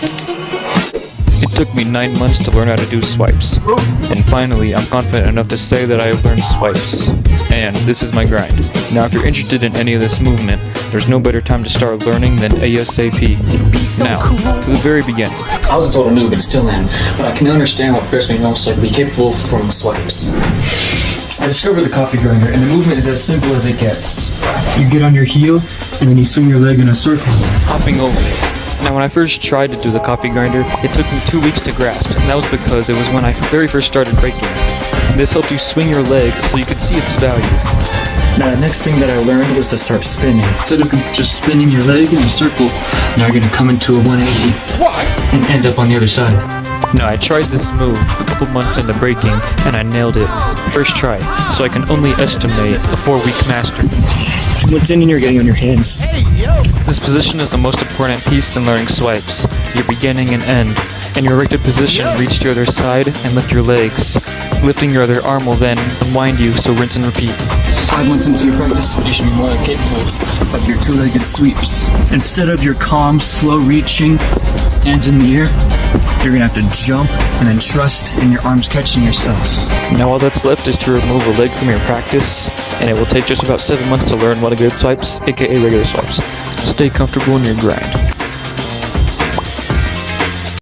It took me 9 months to learn how to do swipes. And finally, I'm confident enough to say that I have learned swipes. And this is my grind. Now, if you're interested in any of this movement, there's no better time to start learning than ASAP. Now, to the very beginning. I was a total noob and still am, but I can understand what prepares me most so I can be capable of performing swipes. I discovered the coffee grinder, and the movement is as simple as it gets. You get on your heel, and then you swing your leg in a circle, Hopping over it. Now, when I first tried to do the coffee grinder, it took me 2 weeks to grasp, and that was because it was when I very first started breakdance. This helped you swing your leg so you could see its value. Now, the next thing that I learned was to start spinning. Instead of just spinning your leg in a circle, now you're gonna come into a 180 and end up on the other side. Now, I tried this move a couple months into breaking, and I nailed it. First try, so I can only estimate a 4-week mastery. Once in, you're getting on your hands. This position is the most important piece in learning swipes, your beginning and end. In your erected position, reach to the other side and lift your legs. Lifting your other arm will then unwind you, so rinse and repeat. 5 months into your practice, you should be more than capable of your two-legged sweeps. Instead of your calm, slow reaching, hands in the air, you're gonna have to jump and then trust in your arms catching yourself. Now all that's left is to remove a leg from your practice, and it will take just about 7 months to learn what a good swipes, aka regular swipes. Stay comfortable in your grind.